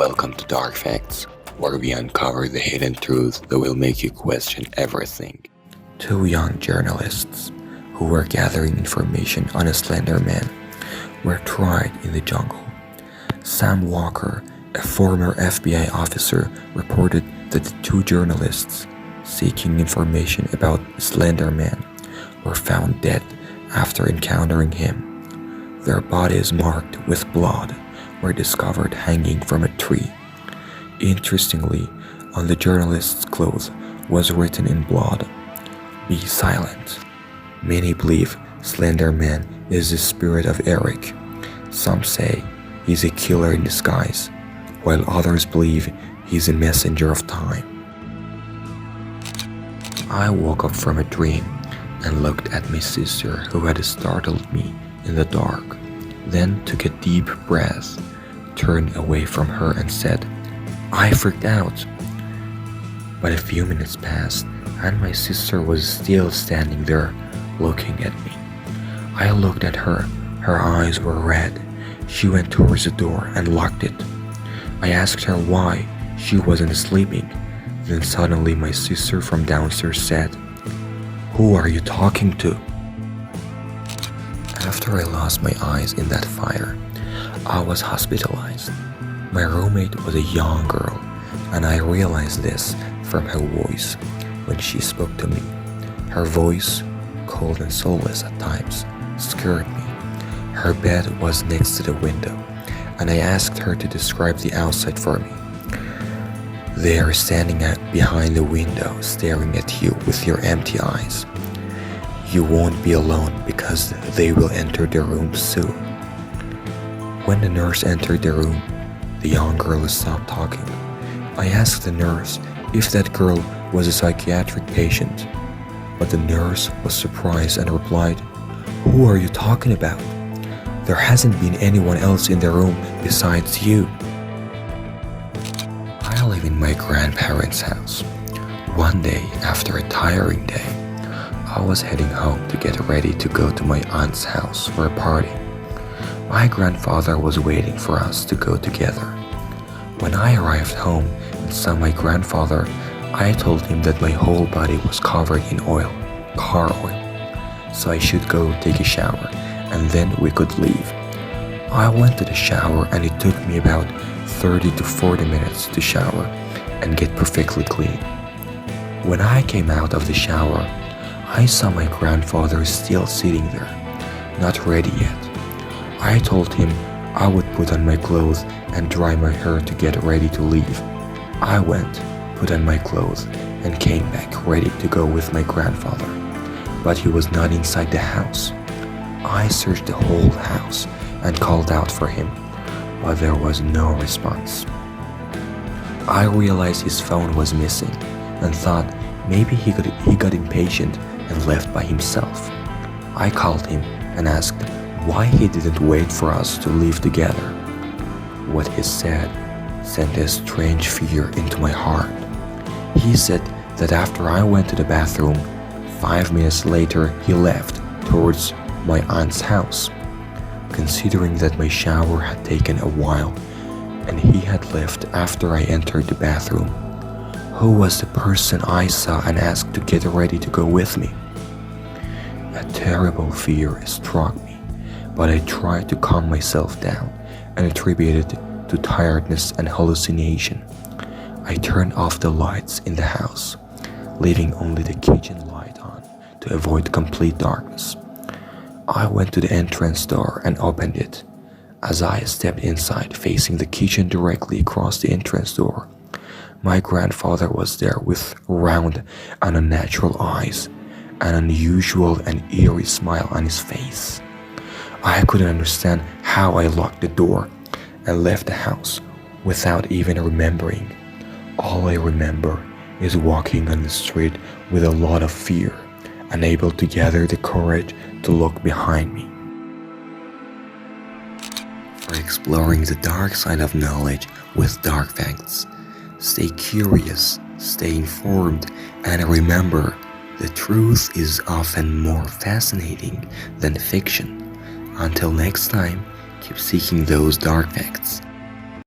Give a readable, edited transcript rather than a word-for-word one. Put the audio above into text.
Welcome to Dark Facts, where we uncover the hidden truths that will make you question everything. Two young journalists who were gathering information on a slender man were tried in the jungle. Sam Walker, a former FBI officer, reported that the two journalists seeking information about Slender Man were found dead after encountering him. Their bodies marked with blood were discovered hanging from a tree. Interestingly, on the journalist's clothes was written in blood, "Be silent." Many believe Slender Man is the spirit of Eric. Some say he's a killer in disguise, while others believe he's a messenger of time. I woke up from a dream and looked at my sister who had startled me in the dark, then took a deep breath, turned away from her and said, "I freaked out." But a few minutes passed and my sister was still standing there looking at me. I looked at her. Her eyes were red. She went towards the door and locked it. I asked her why she wasn't sleeping. Then suddenly my sister from downstairs said, "Who are you talking to?" After I lost my eyes in that fire, I was hospitalized. My roommate was a young girl, and I realized this from her voice when she spoke to me. Her voice, cold and soulless at times, scared me. Her bed was next to the window, and I asked her to describe the outside for me. "They are standing behind the window staring at you with your empty eyes. You won't be alone because they will enter the room soon." When the nurse entered the room, the young girl stopped talking. I asked the nurse if that girl was a psychiatric patient, but the nurse was surprised and replied, "Who are you talking about? There hasn't been anyone else in the room besides you." I live in my grandparents' house. One day, after a tiring day, I was heading home to get ready to go to my aunt's house for a party. My grandfather was waiting for us to go together. When I arrived home and saw my grandfather, I told him that my whole body was covered in oil, car oil, so I should go take a shower and then we could leave. I went to the shower and it took me about 30 to 40 minutes to shower and get perfectly clean. When I came out of the shower, I saw my grandfather still sitting there, not ready yet. I told him I would put on my clothes and dry my hair to get ready to leave. I went, put on my clothes, and came back ready to go with my grandfather, but he was not inside the house. I searched the whole house and called out for him, but there was no response. I realized his phone was missing and thought maybe he got impatient and left by himself. I called him and asked why he didn't wait for us to leave together. What he said sent a strange fear into my heart. He said that after I went to the bathroom, 5 minutes later he left towards my aunt's house. Considering that my shower had taken a while and he had left after I entered the bathroom, who was the person I saw and asked to get ready to go with me? A terrible fear struck me, but I tried to calm myself down and attributed it to tiredness and hallucination. I turned off the lights in the house, leaving only the kitchen light on to avoid complete darkness. I went to the entrance door and opened it. As I stepped inside, facing the kitchen directly across the entrance door, my grandfather was there with round and unnatural eyes, an unusual and eerie smile on his face. I couldn't understand how I locked the door and left the house without even remembering. All I remember is walking on the street with a lot of fear, unable to gather the courage to look behind me. For exploring the dark side of knowledge with Dark Facts, stay curious, stay informed, and remember, the truth is often more fascinating than fiction. Until next time, keep seeking those dark facts.